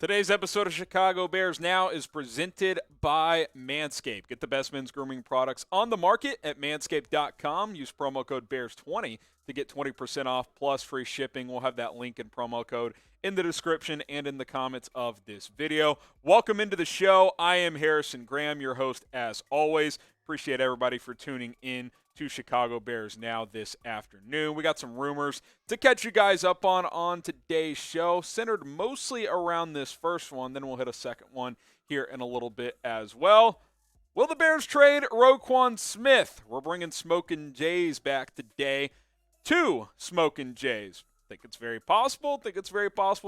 Today's episode of Chicago Bears Now is presented by Manscaped. Get the best men's grooming products on the market at manscaped.com. Use promo code BEARS20 to get 20% off plus free shipping. We'll have that link and promo code in the description and in the comments of this video. Welcome into the show. I am Harrison Graham, your host as always. Appreciate everybody for tuning in to Chicago Bears Now this afternoon. We got some rumors to catch you guys up on today's show, centered mostly around this first one. Then we'll hit a second one here in a little bit as well. Will the Bears trade Roquan Smith? We're bringing Smokin' Jays back today. 2 Smokin' Jays. Think it's very possible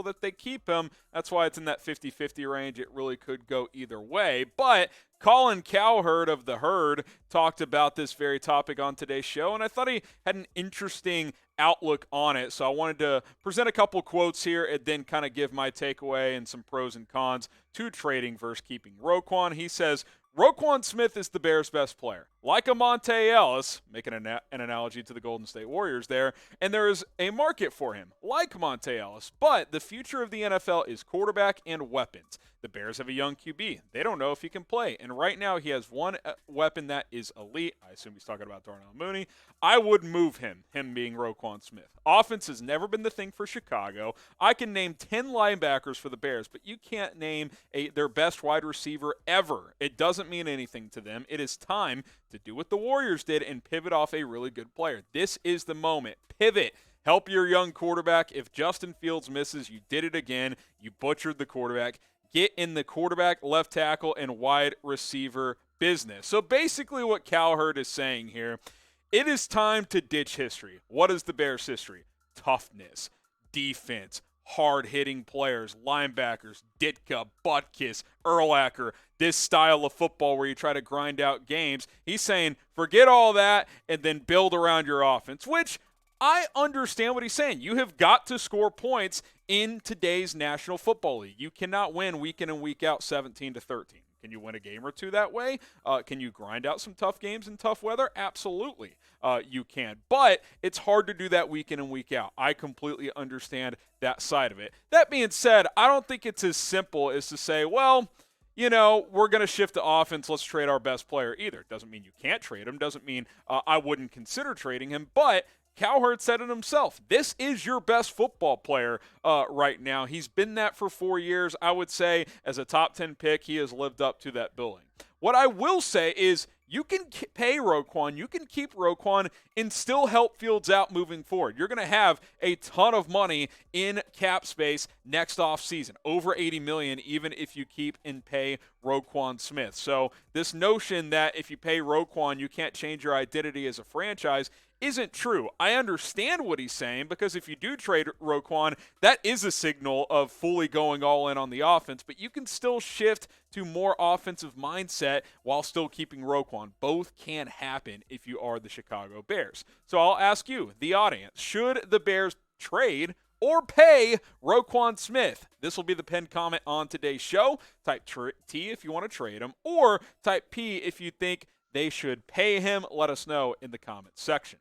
that they keep him. That's why it's in that 50-50 range. It really could go either way. But Colin Cowherd of The Herd talked about this very topic on today's show, and I thought he had an interesting outlook on it. So I wanted to present a couple quotes here and then kind of give my takeaway and some pros and cons to trading versus keeping Roquan. He says, Roquan Smith is the Bears' best player. Like a Monte Ellis, making an analogy to the Golden State Warriors there, and there is a market for him, like Monte Ellis. But the future of the NFL is quarterback and weapons. The Bears have a young QB. They don't know if he can play. And right now he has one weapon that is elite. I assume he's talking about Darnell Mooney. I would move him being Roquan Smith. Offense has never been the thing for Chicago. I can name 10 linebackers for the Bears, but you can't name their best wide receiver ever. It doesn't mean anything to them. It is time to do what the Warriors did and pivot off a really good player. This is the moment. Pivot. Help your young quarterback. If Justin Fields misses, you did it again. You butchered the quarterback. Get in the quarterback, left tackle, and wide receiver business. So basically what Cowherd is saying here, it is time to ditch history. What is the Bears' history? Toughness, defense, hard-hitting players, linebackers, Ditka, Butkus, Urlacher, this style of football where you try to grind out games. He's saying forget all that and then build around your offense, which I understand what he's saying. You have got to score points in today's National Football League. You cannot win week in and week out 17-13. Can you win a game or two that way? Can you grind out some tough games in tough weather? Absolutely, you can. But it's hard to do that week in and week out. I completely understand that side of it. That being said, I don't think it's as simple as to say, well, you know, we're going to shift to offense. Let's trade our best player either. Doesn't mean you can't trade him. Doesn't mean I wouldn't consider trading him. But Cowherd said it himself. This is your best football player right now. He's been that for 4 years. I would say as a top 10 pick, he has lived up to that billing. What I will say is you can pay Roquan, you can keep Roquan, and still help Fields out moving forward. You're going to have a ton of money in cap space next offseason, over $80 million, even if you keep and pay Roquan Smith. So this notion that if you pay Roquan, you can't change your identity as a franchise isn't true. I understand what he's saying because if you do trade Roquan, that is a signal of fully going all in on the offense, but you can still shift to more offensive mindset while still keeping Roquan. Both can happen if you are the Chicago Bears. So I'll ask you, the audience, should the Bears trade or pay Roquan Smith? This will be the pinned comment on today's show. Type T if you want to trade him, or type P if you think they should pay him. Let us know in the comments section.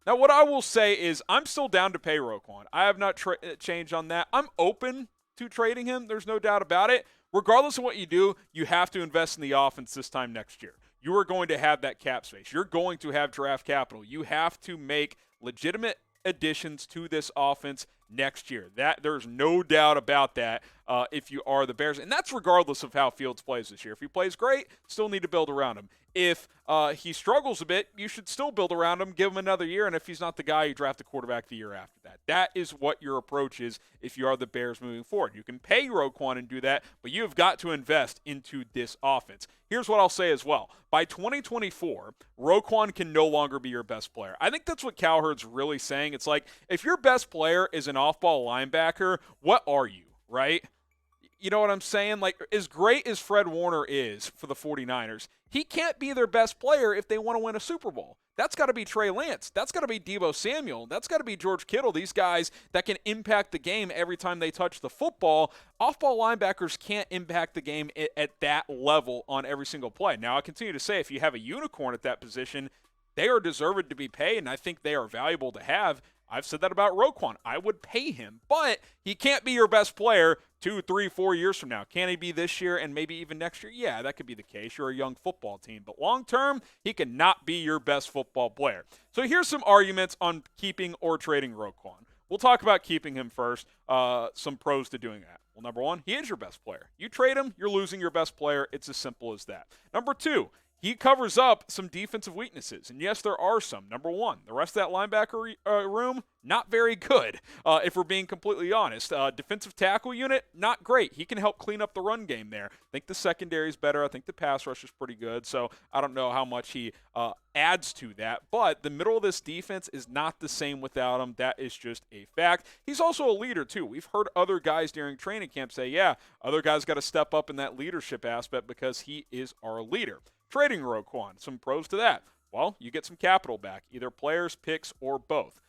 Now, what I will say is I'm still down to pay Roquan. I have not changed on that. I'm open to trading him. There's no doubt about it. Regardless of what you do, you have to invest in the offense this time next year. You are going to have that cap space. You're going to have draft capital. You have to make legitimate additions to this offense next year. There's no doubt about that if you are the Bears. And that's regardless of how Fields plays this year. If he plays great, still need to build around him. If he struggles a bit, you should still build around him, give him another year, and if he's not the guy, you draft the quarterback the year after that. That is what your approach is if you are the Bears moving forward. You can pay Roquan and do that, but you have got to invest into this offense. Here's what I'll say as well. By 2024, Roquan can no longer be your best player. I think that's what Cowherd's really saying. It's like, if your best player is an off-ball linebacker, what are you, right? You know what I'm saying? Like, as great as Fred Warner is for the 49ers, he can't be their best player if they want to win a Super Bowl. That's got to be Trey Lance. That's got to be Deebo Samuel. That's got to be George Kittle. These guys that can impact the game every time they touch the football. Off-ball linebackers can't impact the game at that level on every single play. Now, I continue to say if you have a unicorn at that position, they are deserved to be paid, and I think they are valuable to have. I've said that about Roquan. I would pay him, but he can't be your best player 2, 3, 4 years from now. Can he be this year and maybe even next year? Yeah, that could be the case. You're a young football team. But long term, he cannot be your best football player. So here's some arguments on keeping or trading Roquan. We'll talk about keeping him first. Some pros to doing that. Well, number one, he is your best player. You trade him, you're losing your best player. It's as simple as that. Number two, he covers up some defensive weaknesses. And yes, there are some. Number one, the rest of that linebacker room, not very good, if we're being completely honest. Defensive tackle unit, not great. He can help clean up the run game there. I think the secondary is better. I think the pass rush is pretty good. So I don't know how much he adds to that. But the middle of this defense is not the same without him. That is just a fact. He's also a leader, too. We've heard other guys during training camp say, yeah, other guys got to step up in that leadership aspect because he is our leader. Trading Roquan, some pros to that. Well, you get some capital back, either players, picks, or both.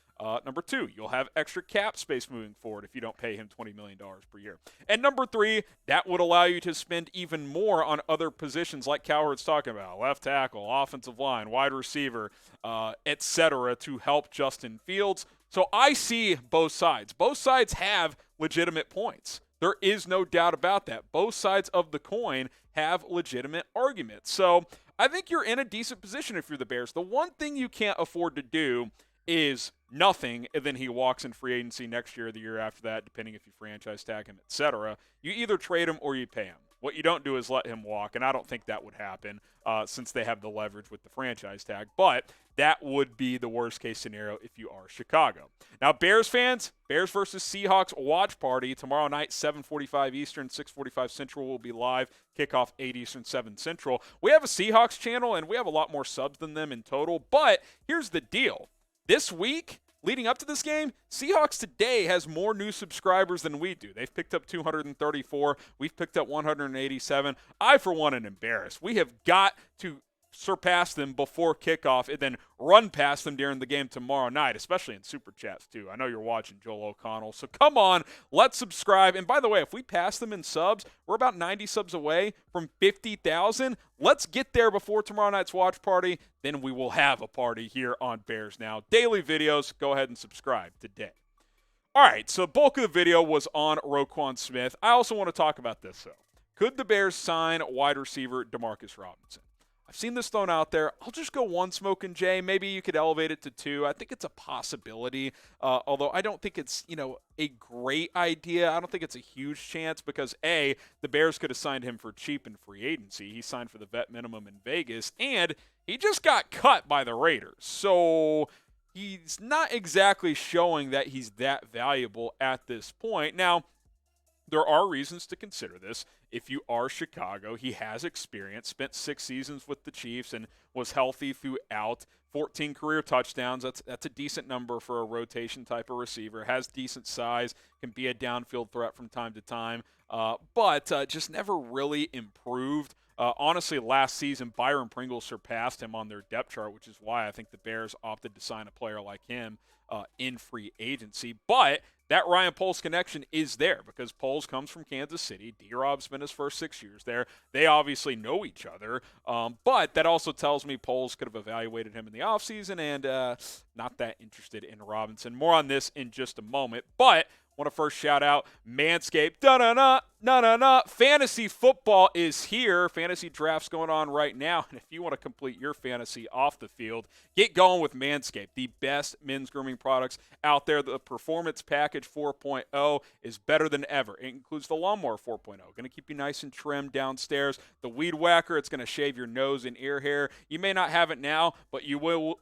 Number two, you'll have extra cap space moving forward if you don't pay him $20 million per year. And number three, that would allow you to spend even more on other positions like Cowherd's talking about, left tackle, offensive line, wide receiver, etc., to help Justin Fields. So I see both sides. Both sides have legitimate points. There is no doubt about that. Both sides of the coin have legitimate arguments. So I think you're in a decent position if you're the Bears. The one thing you can't afford to do is nothing, and then he walks in free agency next year or the year after that, depending if you franchise tag him, etc. You either trade him or you pay him. What you don't do is let him walk, and I don't think that would happen since they have the leverage with the franchise tag. But that would be the worst-case scenario if you are Chicago. Now, Bears fans, Bears versus Seahawks watch party tomorrow night, 7:45 Eastern, 6:45 Central will be live. Kickoff 8 Eastern, 7 Central. We have a Seahawks channel, and we have a lot more subs than them in total. But here's the deal. This week, leading up to this game, Seahawks Today has more new subscribers than we do. They've picked up 234. We've picked up 187. I, for one, am embarrassed. We have got to surpass them before kickoff and then run past them during the game tomorrow night, especially in Super Chats, too. I know you're watching, Joel O'Connell. So come on, let's subscribe. And by the way, if we pass them in subs, we're about 90 subs away from 50,000. Let's get there before tomorrow night's watch party. Then we will have a party here on Bears Now. Daily videos, go ahead and subscribe today. All right, so bulk of the video was on Roquan Smith. I also want to talk about this, though. Could the Bears sign wide receiver Demarcus Robinson? I've seen this thrown out there. I'll just go one Smokin' Jay. Maybe you could elevate it to two. I think it's a possibility, although I don't think it's, a great idea. I don't think it's a huge chance because, A, the Bears could have signed him for cheap in free agency. He signed for the vet minimum in Vegas, and he just got cut by the Raiders. So he's not exactly showing that he's that valuable at this point. Now, there are reasons to consider this. If you are Chicago, he has experience, spent 6 seasons with the Chiefs and was healthy throughout. 14 career touchdowns. That's a decent number for a rotation type of receiver. Has decent size, can be a downfield threat from time to time, but just never really improved. Honestly, last season, Byron Pringle surpassed him on their depth chart, which is why I think the Bears opted to sign a player like him in free agency. But that Ryan Poles connection is there because Poles comes from Kansas City. D-Rob's spent his first 6 years there. They obviously know each other. But that also tells me Poles could have evaluated him in the offseason and not that interested in Robinson. More on this in just a moment. But want to first shout out Manscaped. Fantasy football is here. Fantasy draft's going on right now. And if you want to complete your fantasy off the field, get going with Manscaped, the best men's grooming products out there. The Performance Package 4.0 is better than ever. It includes the Lawnmower 4.0. Going to keep you nice and trimmed downstairs. The Weed Whacker, it's going to shave your nose and ear hair. You may not have it now, but you will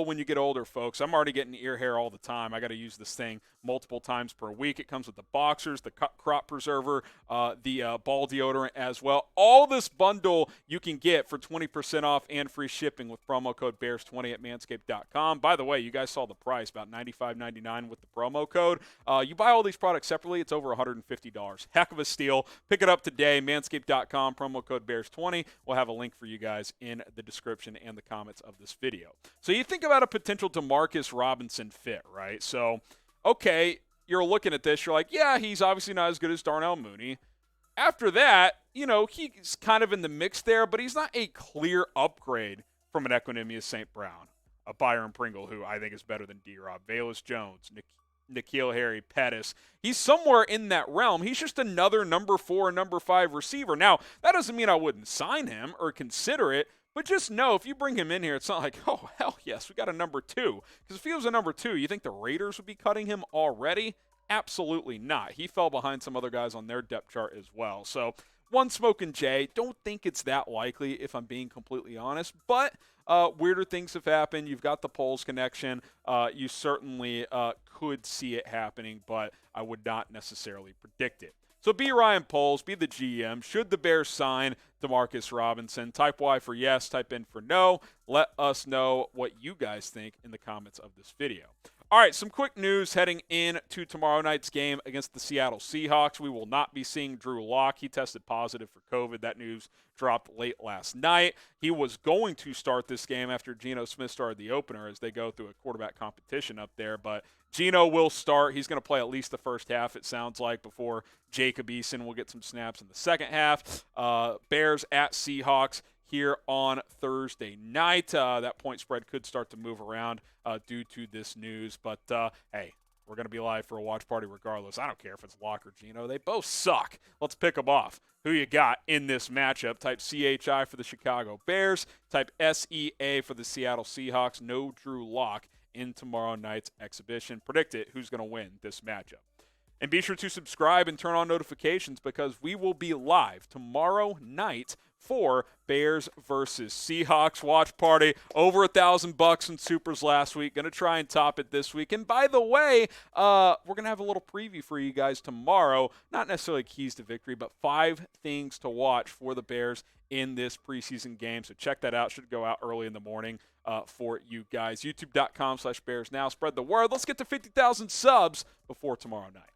when you get older, folks. I'm already getting ear hair all the time. I got to use this thing multiple times per week. It comes with the boxers, the crop preserver, the ball deodorant as well. All this bundle you can get for 20% off and free shipping with promo code BEARS20 at manscaped.com. By the way, you guys saw the price, about $95.99 with the promo code. You buy all these products separately, it's over $150. Heck of a steal. Pick it up today, manscaped.com, promo code BEARS20. We'll have a link for you guys in the description and the comments of this video. So you think about a potential Demarcus Robinson fit, right? So, okay, you're looking at this, you're like, yeah, he's obviously not as good as Darnell Mooney. After that, he's kind of in the mix there, but he's not a clear upgrade from an Equanimeous St. Brown Byron Pringle, who I think is better than D-Rob, Velus Jones, N'Keal Harry, Pettis. He's somewhere in that realm. He's just another number 4, number 5 receiver. Now, that doesn't mean I wouldn't sign him or consider it, but just know if you bring him in here, it's not like, oh, hell yes, we got a number 2. Because if he was a number 2, you think the Raiders would be cutting him already? Absolutely not. He fell behind some other guys on their depth chart as well. So, one smoking Jay. Don't think it's that likely, if I'm being completely honest. But weirder things have happened. You've got the Poles connection. You certainly could see it happening, but I would not necessarily predict it. So be Ryan Poles, be the GM. Should the Bears sign Demarcus Robinson? Type Y for yes, type N for no. Let us know what you guys think in the comments of this video. All right, some quick news heading into tomorrow night's game against the Seattle Seahawks. We will not be seeing Drew Lock. He tested positive for COVID. That news dropped late last night. He was going to start this game after Geno Smith started the opener as they go through a quarterback competition up there. But Geno will start. He's going to play at least the first half, it sounds like, before Jacob Eason will get some snaps in the second half. Bears at Seahawks here on Thursday night. That point spread could start to move around due to this news. But, hey, we're going to be live for a watch party regardless. I don't care if it's Locke or Geno. They both suck. Let's pick them off. Who you got in this matchup? Type CHI for the Chicago Bears. Type SEA for the Seattle Seahawks. No Drew Lock in tomorrow night's exhibition. Predict it. Who's going to win this matchup? And be sure to subscribe and turn on notifications because we will be live tomorrow night for Bears versus Seahawks watch party. Over $1,000 in supers last week. Going to try and top it this week. And by the way, we're going to have a little preview for you guys tomorrow. Not necessarily keys to victory, but 5 things to watch for the Bears in this preseason game. So check that out. Should go out early in the morning for you guys. YouTube.com/BearsNow. Spread the word. Let's get to 50,000 subs before tomorrow night.